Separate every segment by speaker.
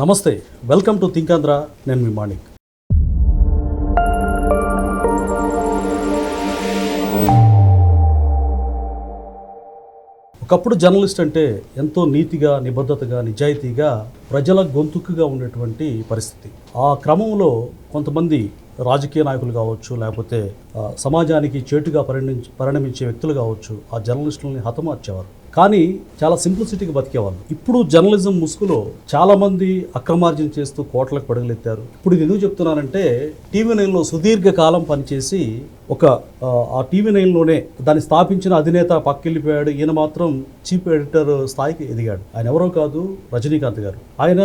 Speaker 1: నమస్తే, welcome to think Andhra. నేను మీ మాణిక్. ఒకప్పుడు జర్నలిస్ట్ అంటే ఎంతో నీతిగా, నిబద్ధతగా, నిజాయితీగా ప్రజల గొంతుకుగా ఉండేటువంటి పరిస్థితి. ఆ క్రమంలో కొంతమంది రాజకీయ నాయకులు కావచ్చు, లేకపోతే సమాజానికి చేటుగా పరిణమించే వ్యక్తులు కావచ్చు, ఆ జర్నలిస్టులని హతమార్చేవారు. కానీ చాలా సింప్లిసిటీగా బతికేవాళ్ళు. ఇప్పుడు జర్నలిజం ముసుగులో చాలామంది అక్రమార్జన చేస్తూ కోట్లకు పడగలెత్తారు. ఇప్పుడు ఇది ఎందుకు చెప్తున్నానంటే, TV9లో సుదీర్ఘకాలం పనిచేసి ఆ TV9లోనే దాన్ని స్థాపించిన అధినేత పక్కెళ్ళిపోయాడు. ఈయన మాత్రం చీఫ్ ఎడిటర్ స్థాయికి ఎదిగాడు. ఆయన ఎవరో కాదు, రజనీకాంత్ గారు. ఆయన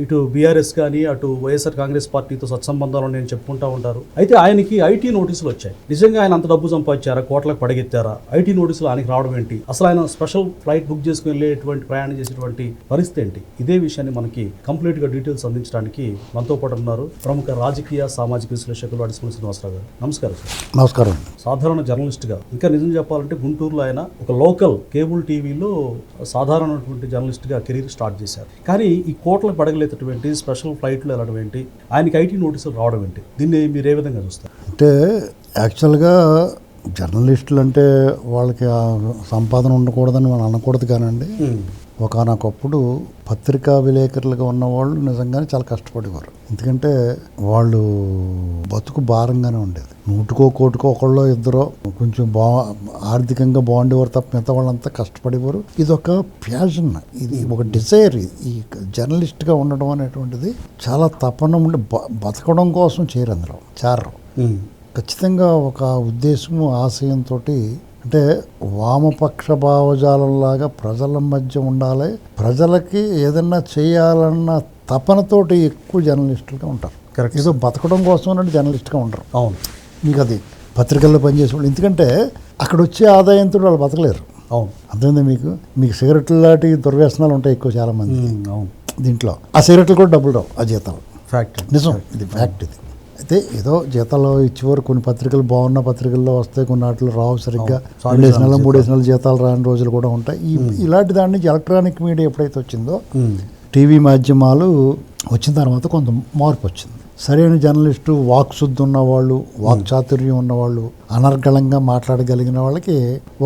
Speaker 1: ఇటు బీఆర్ఎస్ కానీ అటు వైఎస్ఆర్ కాంగ్రెస్ పార్టీతో సత్సంబంధాలు నేను చెప్పుకుంటా ఉంటారు. అయితే ఆయనకి ఐటీ నోటీసులు వచ్చాయి. నిజంగా ఆయన అంత డబ్బు సంపాదించారా, కోట్లకు పడగెత్తారా? ఐటీ నోటీసులు ఆయనకి రావడం ఏంటి? అసలు ఆయన స్పెషల్ ఫ్లైట్ బుక్ చేసుకుని వెళ్ళేటువంటి ప్రయాణం చేసేటువంటి పరిస్థితి ఏంటి? ఇదే విషయాన్ని మనకి కంప్లీట్ గా డీటెయిల్స్ అందించడానికి మనతో పాటు ఉన్నారు ప్రముఖ రాజకీయ సామాజిక విశ్లేషకులు అడిసిమల శ్రీనివాసరావు గారు. నమస్కారం సార్.
Speaker 2: నమస్కారం.
Speaker 1: సాధారణ జర్నలిస్ట్ గా, ఇంకా నిజం చెప్పాలంటే గుంటూరులో ఆయన ఒక లోకల్ కేబుల్ టీవీలో సాధారణటువంటి జర్నలిస్ట్ గా కెరీర్ స్టార్ట్ చేశారు. కానీ ఈ కోట్లకు పడగలేటటువంటి స్పెషల్ ఫ్లైట్లు వెళ్ళడం ఏంటి, ఆయనకి ఐటీ నోటీసులు రావడం ఏంటి, దీన్ని మీరు ఏ విధంగా చూస్తారు?
Speaker 2: అంటే యాక్చువల్గా జర్నలిస్టులు అంటే వాళ్ళకి ఆ సంపాదన ఉండకూడదని మనం అనకూడదు కానండి. ఒకనొకప్పుడు పత్రికా విలేకరులుగా ఉన్నవాళ్ళు నిజంగానే చాలా కష్టపడేవారు. ఎందుకంటే వాళ్ళు బతుకు భారంగానే ఉండేది. నూటికో కోటికో ఒకళ్ళో ఇద్దరో కొంచెం ఆర్థికంగా బాగుండేవారు తప్ప మిగతా వాళ్ళంతా కష్టపడేవారు. ఇది ఒక ప్యాషన్, ఇది ఒక డిజైర్. ఈ జర్నలిస్ట్గా ఉండడం అనేటువంటిది చాలా తపన ఉండి బతకడం కోసం చేయరు, అందులో చేరరు. ఖచ్చితంగా ఒక ఉద్దేశము, ఆశయంతో, అంటే వామపక్ష భావజాలంలాగా ప్రజల మధ్య ఉండాలి, ప్రజలకి ఏదన్నా చేయాలన్న తపనతోటి ఎక్కువ జర్నలిస్టులుగా ఉంటారు. ఏదో బతకడం కోసం అంటే జర్నలిస్ట్గా ఉంటారు.
Speaker 1: అవును,
Speaker 2: మీకు అది పత్రికల్లో పనిచేసేవాళ్ళు. ఎందుకంటే అక్కడ వచ్చే ఆదాయంతో వాళ్ళు బతకలేరు.
Speaker 1: అవును,
Speaker 2: అర్థమైందా మీకు సిగరెట్లు లాంటి దుర్వ్యసనాలు ఉంటాయి ఎక్కువ చాలామంది.
Speaker 1: అవును,
Speaker 2: దీంట్లో ఆ సిగరెట్లు కూడా డబ్బులు రావు, ఆ జీతాలు.
Speaker 1: ఫ్యాక్ట్,
Speaker 2: నిజం, ఇది ఫ్యాక్ట్. ఇది అయితే ఏదో జీతాలు ఇచ్చేవారు. కొన్ని పత్రికలు బాగున్న పత్రికల్లో వస్తాయి, కొన్ని వాటిలో రావు సరిగ్గా. 2 నెలలు 3 నెలలు జీతాలు రాని రోజులు కూడా ఉంటాయి. ఇలాంటి దాని నుంచి ఎలక్ట్రానిక్ మీడియా ఎప్పుడైతే వచ్చిందో, టీవీ మాధ్యమాలు వచ్చిన తర్వాత కొంత మార్పు వచ్చింది. సరైన జర్నలిస్టు, వాక్శుద్ధి ఉన్నవాళ్ళు, వాక్చాతుర్యం ఉన్నవాళ్ళు, అనర్గళంగా మాట్లాడగలిగిన వాళ్ళకి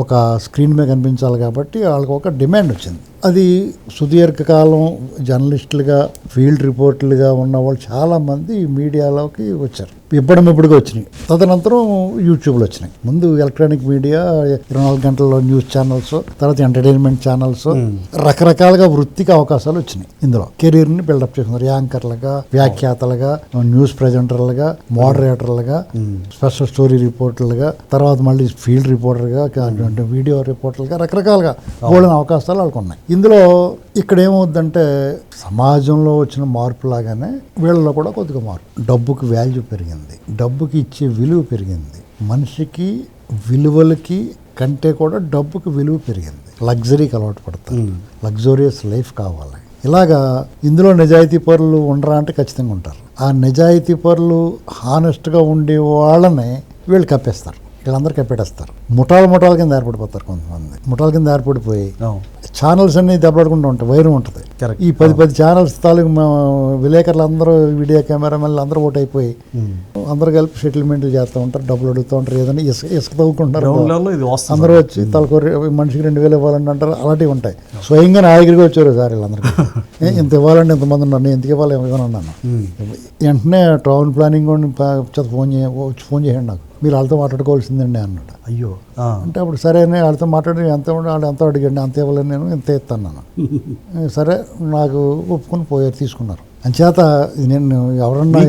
Speaker 2: ఒక స్క్రీన్ మీద కనిపించాలి. కాబట్టి వాళ్ళకి ఒక డిమాండ్ వచ్చింది. అది సుదీర్ఘకాలం జర్నలిస్టులుగా, ఫీల్డ్ రిపోర్టర్లుగా ఉన్నవాళ్ళు చాలామంది మీడియాలోకి వచ్చారు. ఇప్పటికిప్పుడుగా వచ్చినాయి. తదనంతరం యూట్యూబ్లో వచ్చినాయి. ముందు ఎలక్ట్రానిక్ మీడియా 24 గంటల్లో న్యూస్ ఛానల్స్, తర్వాత ఎంటర్టైన్మెంట్ ఛానల్స్, రకరకాలుగా వృత్తికి అవకాశాలు వచ్చినాయి. ఇందులో కెరీర్ని బిల్డప్ చేస్తున్నారు. యాంకర్లుగా, వ్యాఖ్యాతలుగా, న్యూస్ ప్రజెంటర్లుగా, మోడరేటర్లుగా, స్పెషల్ స్టోరీ రిపోర్టర్లుగా, తర్వాత మళ్ళీ ఫీల్డ్ రిపోర్టర్గా, వీడియో రిపోర్టర్లుగా, రకరకాలుగా బోల్డెన్ అవకాశాలు వాళ్ళకు ఉన్నాయి. ఇందులో ఇక్కడ ఏమవుద్దంటే, సమాజంలో వచ్చిన మార్పు లాగానే వీళ్ళలో కూడా కొద్దిగా మార్పు. డబ్బుకి వాల్యూ పెరిగింది, డబ్బుకి ఇచ్చే విలువ పెరిగింది. మనిషికి విలువలకి కంటే కూడా డబ్బుకి విలువ పెరిగింది. లగ్జరీకి అలవాటు పడతారు, లగ్జూరియస్ లైఫ్ కావాలి. ఇలాగా ఇందులో నిజాయితీ పరులు ఉండరా అంటే ఖచ్చితంగా ఉంటారు. ఆ నిజాయితీ పరులు, హానెస్ట్గా ఉండే వాళ్ళని వీళ్ళు కప్పేస్తారు, వీళ్ళందరూ కప్పెట్టేస్తారు. ముఠాల కింద ఏర్పడిపోతారు. కొంతమంది ముఠాల కింద ఏర్పడిపోయి ఛానల్స్ అన్ని దెబ్బలాడుకుంటూ ఉంటాయి, వైరం ఉంటుంది. ఈ 10 ఛానల్స్ తాలూకు విలేకరులు అందరూ, వీడియో కెమెరామెన్లు అందరూ ఓట్ అయిపోయి అందరూ కలిపి సెటిల్మెంట్లు చేస్తూ ఉంటారు, డబ్బులు అడుగుతూ ఉంటారు, ఏదైనా ఇసుక తవ్వుకుంటారు. అందరూ వచ్చి తలకొరి మనిషికి 2000 ఇవ్వాలని అంటారు. అలాంటివి ఉంటాయి. స్వయంగా నా దగ్గరికి వచ్చారు సార్ వీళ్ళందరికీ, ఇంత ఇవ్వాలంటే ఇంతమంది ఉన్నారు, నేను ఎందుకు ఇవ్వాలి ఇవ్వనన్నాను. వెంటనే టౌన్ ప్లానింగ్ ఫోన్ చేయండి నాకు, మీరు వాళ్ళతో మాట్లాడుకోవాల్సిందండి అన్నాడు. అయ్యో అంటే అప్పుడు సరే వాళ్ళతో మాట్లాడి ఎంత అడిగండి, అంత ఇవ్వలేను, నేను ఇంత ఇస్తాను. సరే నాకు ఒప్పుకొని పోయారు, తీసుకున్నారు. అంచేత నేను ఎవరన్నా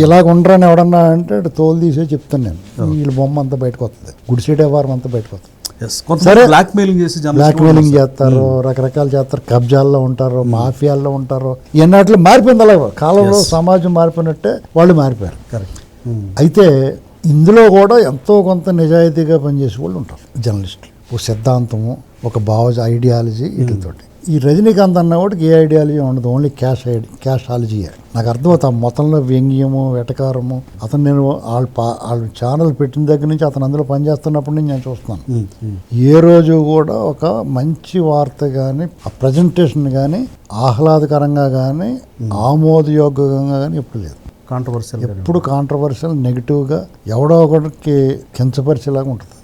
Speaker 2: ఇలాగ ఉండరని ఎవడన్నా అంటే తోలు తీసే చెప్తాను నేను. వీళ్ళ బొమ్మ అంతా బయటకు వస్తుంది, గుడిసె వ్యవహారం అంతా బయటకు వస్తుంది.
Speaker 1: సరే, బ్లాక్
Speaker 2: మెయిలింగ్ చేస్తారు, రకరకాలు చేస్తారు, కబ్జాల్లో ఉంటారు, మాఫియాల్లో ఉంటారు. ఎన్నాట్లు మారిపోయింది. అలాగ కాలంలో సమాజం మారిపోయినట్టే వాళ్ళు మారిపోయారు. అయితే ఇందులో కూడా ఎంతో కొంత నిజాయితీగా పనిచేసే వాళ్ళు ఉంటారు జర్నలిస్టులు. ఒక సిద్ధాంతము, ఒక ఐడియాలజీ, వీటితోటి. ఈ రజనీకాంత్ అన్నవాడికి ఏ ఐడియాలజీ ఉండదు, ఓన్లీ క్యాషాలజీయే. నాకు అర్థమవుతా మొత్తంలో వ్యంగ్యము వెటకారము అతను నేను వాళ్ళ ఛానల్ పెట్టిన దగ్గర నుంచి అతను అందులో పనిచేస్తున్నప్పటి నుంచి నేను చూస్తున్నాను. ఏ రోజు కూడా ఒక మంచి వార్త కానీ ఆ ప్రజెంటేషన్ కానీ ఆహ్లాదకరంగా కానీ ఆమోదయోగ్యంగా కానీ ఎప్పుడు లేదు.
Speaker 1: కాంట్రవర్షియల్
Speaker 2: ఎప్పుడు కాంట్రవర్షియల్ నెగిటివ్గా ఎవడో ఒకరికి కించపరిచేలాగా ఉంటుంది.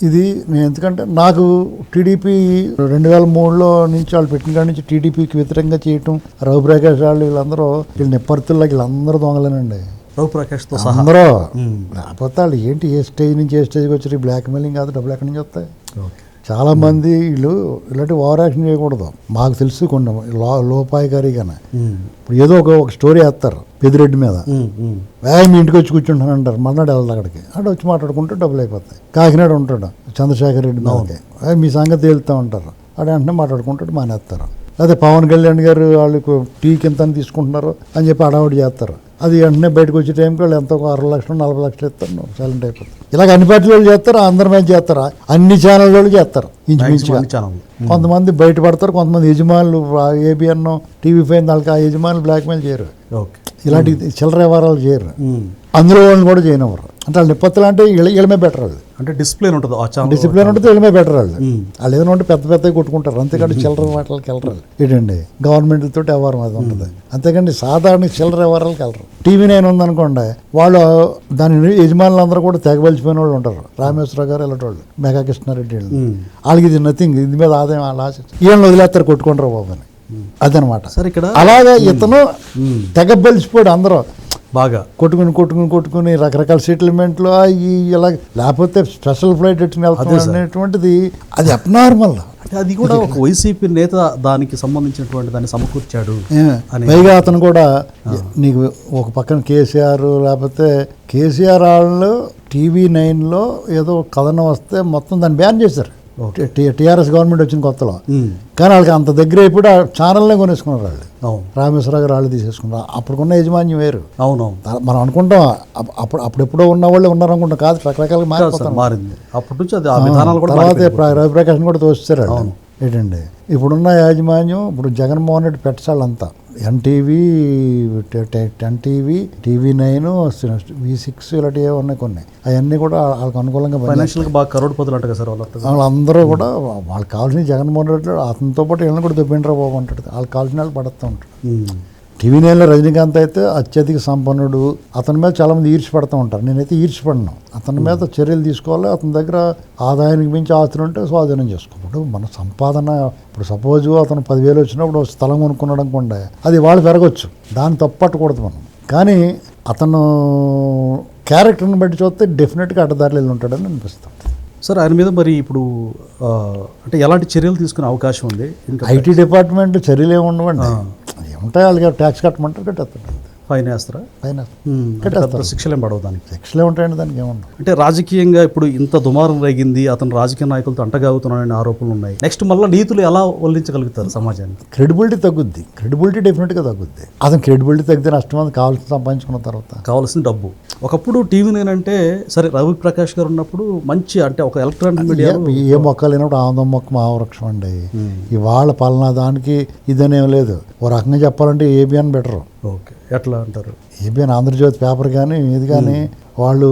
Speaker 2: ఇది నేను ఎందుకంటే నాకు టీడీపీ 2003లో నుంచి వాళ్ళు పెట్టిన కాడి నుంచి టీడీపీకి వ్యతిరేకంగా చేయటం రవిప్రకాష్ వాళ్ళు వీళ్ళందరూ వీళ్ళు నిప్పర్తుల్లా వీళ్ళందరూ దొంగలేనండి.
Speaker 1: రవిప్రకాష్తో
Speaker 2: అందరూ లేకపోతే వాళ్ళు ఏంటి ఏ స్టేజ్ నుంచి ఏ స్టేజ్కి వచ్చారు బ్లాక్ మెయిలింగ్ కాదు డబ్బులు ఎక్కడి నుంచి వస్తాయి. చాలా మంది వీళ్ళు ఇలాంటి ఓవర్ యాక్షన్ చేయకూడదు. మాకు తెలుసు కొన్ని లోపాయకారిగానే ఇప్పుడు ఏదో ఒక స్టోరీ వేస్తారు పెద్దిరెడ్డి మీద మీ ఇంటికి వచ్చి కూర్చుంటాను అంటారు. మర్నాడు వెళ్ళదు అక్కడికి అక్కడ వచ్చి మాట్లాడుకుంటే డబ్బులు అయిపోతాయి. కాకినాడ ఉంటాడు చంద్రశేఖర్ రెడ్డి మీదకి మీ సంగతి వెళ్తూ ఉంటారు అక్కడ వెంటనే మాట్లాడుకుంటాడు మానేస్తారు. అదే పవన్ కళ్యాణ్ గారు వాళ్ళకు టీ కింత తీసుకుంటున్నారు అని చెప్పి అడావుడి చేస్తారు. అది వెంటనే బయటకు వచ్చే టైంకి వాళ్ళు ఎంతో 60 లక్షలు 40 లక్షలు ఇస్తారు సైలెంట్ అయిపోతారు. ఇలాగ అన్ని పార్టీల వాళ్ళు చేస్తారు అందరి మీద చేస్తారు అన్ని ఛానల్ వాళ్ళు చేస్తారు ఇంచుమించుగా. కొంతమంది బయటపడతారు కొంతమంది యజమానులు ఏబిఎన్ టీవీ5 వాళ్ళకి ఆ యజమానులు బ్లాక్మెయిల్ చేయరు. ఇలాంటి చిల్లర వ్యవహారాలు చేయరు. అందులో వాళ్ళని కూడా చేయనివ్వరు. అంటే వాళ్ళు నిప్పత్తులు అంటే ఇళ్ళమే బెటర్ వాళ్ళు.
Speaker 1: అంటే డిసిప్లిన్ ఉంటుంది
Speaker 2: డిసిప్లిన్ ఉంటుంది ఇళ్ళమే బెటర్ వాళ్ళు. వాళ్ళు ఏదైనా ఉంటే పెద్ద పెద్దగా కొట్టుకుంటారు అంతేకాదు చిల్లర వాటికి వెళ్ళరు. ఏంటండి గవర్నమెంట్ తోటి వ్యవహారం అది ఉంటుంది అంతేకాండి సాధారణ చిల్లర వ్యవహారాలకు వెళ్ళరు. టీవీ9 ఉందనుకోండి వాళ్ళు దాని యజమానులందరూ కూడా తెగబలిచిపోయిన వాళ్ళు ఉంటారు. రామేశ్వరరావు గారు ఇలాంటి వాళ్ళు మెగా కృష్ణారెడ్డి వాళ్ళు వాళ్ళకి ఇది నథింగ్ ఇది మీద ఆదాయం వాళ్ళు ఆశ వీళ్ళని వదిలేస్తారు కొట్టుకుంటారు బాబు అని అదనమాట. అలాగే ఇతను తెగబలిచిపోయాడు అందరూ
Speaker 1: బాగా
Speaker 2: కొట్టుకుని రకరకాల సెటిల్మెంట్లు ఇలా లేకపోతే స్పెషల్ ఫ్లైట్ ఎట్టుకుని వెళ్తాం అనేటువంటిది అది అబ్నార్మల్.
Speaker 1: అంటే అది కూడా ఒక వైసీపీ నేత దానికి సంబంధించినటువంటి దాన్ని సమకూర్చాడు.
Speaker 2: పైగా అతను కూడా నీకు ఒక పక్కన కేసీఆర్ లేకపోతే కేసీఆర్ వాళ్ళు టీవీ9లో ఏదో కథనం వస్తే మొత్తం దాన్ని బ్యాన్ చేశారు. టీఆర్ఎస్ గవర్నమెంట్ వచ్చిన కొత్తలో కానీ వాళ్ళకి అంత దగ్గర అయిపోయి ఆ ఛానల్నే కొనేసుకున్నారు వాళ్ళు. రామేశ్వరరావు గారు వాళ్ళు తీసేసుకున్నారు. అప్పుడుకున్న యజమాన్యం వేరు. మనం అనుకుంటాం అప్పుడెప్పుడో ఉన్న వాళ్ళే ఉన్నారు అనుకుంటాం కాదు రకరకాలుగా
Speaker 1: మారింది. అప్పటి నుంచి తర్వాత
Speaker 2: రవిప్రకాష్ కూడా తోస్తారు. ఏంటండి ఇప్పుడున్న యాజమాన్యం ఇప్పుడు జగన్మోహన్ రెడ్డి పెట్టాలంతా ఎన్టీవీ టీవీ9 V6 ఇలాంటివి ఉన్నాయి కొన్ని అవన్నీ కూడా వాళ్ళకి అనుకూలంగా
Speaker 1: ఫైనాన్షియల్గా బాగా కరోడ్పతులు అంటారు సార్
Speaker 2: వాళ్ళందరూ కూడా వాళ్ళకి కావాల్సిన జగన్మోహన్ రెడ్డి అతనితో పాటు వీళ్ళని కూడా దొబ్బిండ్రా బాబు అంటాడు. వాళ్ళకి కావాల్సిన వాళ్ళు పడుతూ ఉంటాడు. టీవీ9లో రజనీకాంత్ అయితే అత్యధిక సంపన్నుడు అతని మీద చాలామంది ఈర్ష్యపడుతూ ఉంటారు. నేనైతే ఈర్ష్యపడను. అతని మీద చర్యలు తీసుకోవాలి. అతని దగ్గర ఆదాయానికి మించి ఆస్తులు ఉంటే స్వాధీనం చేసుకోవాలి. మన సంపాదన ఇప్పుడు సపోజ్ అతను 10,000 వచ్చినప్పుడు స్థలం కొనుక్కున్నాడు అనుకోండి అది వాళ్ళు పెరగచ్చు దాన్ని తప్పట్టకూడదు మనం. కానీ అతను క్యారెక్టర్ని బట్టి చూస్తే డెఫినెట్గా అడ్డదారులు వెళ్ళి ఉంటాడని అనిపిస్తుంది.
Speaker 1: సార్ ఆయన మీద మరి ఇప్పుడు అంటే ఎలాంటి చర్యలు తీసుకునే అవకాశం ఉంది?
Speaker 2: ఐటీ డిపార్ట్మెంట్ చర్యలు ఏమి ఉండవండి ఏముంటాయి వాళ్ళకి ట్యాక్స్ కట్టమంటారు కట్టేస్తారు.
Speaker 1: ఫైన్ వేస్తారా?
Speaker 2: ఫైన్
Speaker 1: కట్టేస్తారు. శిక్షలే పడవు దానికి.
Speaker 2: శిక్షలే ఉంటాయండి దానికి ఏమన్నా.
Speaker 1: అంటే రాజకీయంగా ఇప్పుడు ఇంత దుమారం రేగింది అతను రాజకీయ నాయకులతో అంటగాగుతున్నాడనే ఆరోపణలు ఉన్నాయి. నెక్స్ట్ మళ్ళీ నీతులు ఎలా వల్లించగలుగుతారు సమాజానికి?
Speaker 2: క్రెడిబిలిటీ తగ్గుద్ది. క్రెడిబిలిటీ డెఫినెట్గా తగ్గుద్ది. అతను క్రెడిబిలిటీ తగ్గితే నష్టం అది కావాల్సిన సంపాదించుకున్న తర్వాత
Speaker 1: కావాల్సిన డబ్బు. ఒకప్పుడు టీవీ9 అంటే సరే రవిప్రకాష్ గారు ఉన్నప్పుడు మంచి అంటే ఒక ఎలక్ట్రానిక్ మీడియా
Speaker 2: ఏ మొక్కలు లేనప్పుడు ఆనందం మొక్క మహావృక్షం అండి. ఇవాళ పలానా దానికి ఇదనేం లేదు. ఓ రకంగా చెప్పాలంటే ఏబిఎన్ బెటరు.
Speaker 1: ఓకే ఎట్లా అంటారు?
Speaker 2: ఏబిఎన్ ఆంధ్రజ్యోతి పేపర్ కానీ ఇది కానీ వాళ్ళు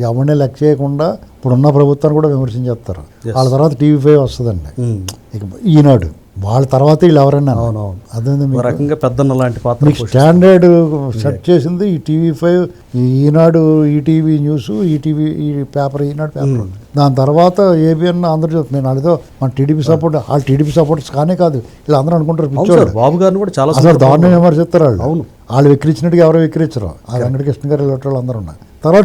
Speaker 2: ఎవరినే లెక్క చేయకుండా ఇప్పుడున్న ప్రభుత్వాన్ని కూడా విమర్శించేస్తారు. వాళ్ళ తర్వాత టీవీ5 వస్తుందండి. ఇక ఈనాడు వాళ్ళ తర్వాత వీళ్ళు ఎవరైనా అదే
Speaker 1: రకంగా పెద్దన్న లాంటి పాత్ర
Speaker 2: మీకు స్టాండర్డ్ సెట్ చేసింది ఈ టీవీ5 ఈనాడు ఈటీవీ న్యూస్ ఈటీవీ ఈ పేపర్ ఈనాడు పేపర్. దాని తర్వాత ఏబిఎన్ ఆంధ్రజ్యోతి. నేను వాళ్ళతో మన టీడీపీ సపోర్ట్ వాళ్ళు టీడీపీ సపోర్ట్స్ కానీ కాదు వీళ్ళు అందరూ అనుకుంటారు పిచ్చోడు.
Speaker 1: బాబు గారిని కూడా చాలా
Speaker 2: అసలు దారుణం విమర్శిస్తారు వాళ్ళు. అవును వాళ్ళు విక్రించినట్టుగా ఎవరో విక్రించరు. ఆ వెంకటకృష్ణ గారు ఇలాంటి వాళ్ళు అందరూ ఉన్నారు. తర్వాత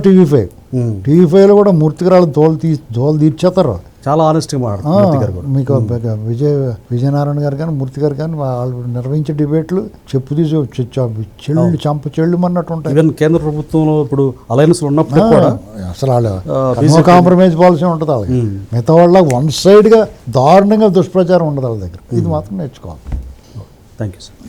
Speaker 2: టీవీ5లో కూడా మూర్తిగారు దోలు తీర్చేస్తారు.
Speaker 1: చాలా ఆనెస్ట్గా మాట్లాడుతున్నారు.
Speaker 2: మీకు విజయనారాయణ గారు కానీ మూర్తి గారు కానీ వాళ్ళు నిర్వహించే డిబేట్లు చెప్పు తీసి చెళ్ళు అన్నట్టు ఉంటాయి.
Speaker 1: ఈవెన్ కేంద్ర ప్రభుత్వంలో ఇప్పుడు అలయన్స్ ఉన్నప్పుడు కూడా
Speaker 2: అసలు వాళ్ళు కాంప్రమైజ్ పాలసీ ఉంటుంది వాళ్ళకి. మిగతా వాళ్ళ వన్ సైడ్గా దారుణంగా దుష్ప్రచారం ఉండదు వాళ్ళ దగ్గర. ఇది మాత్రం నేర్చుకోవాలి.
Speaker 1: Thank you sir.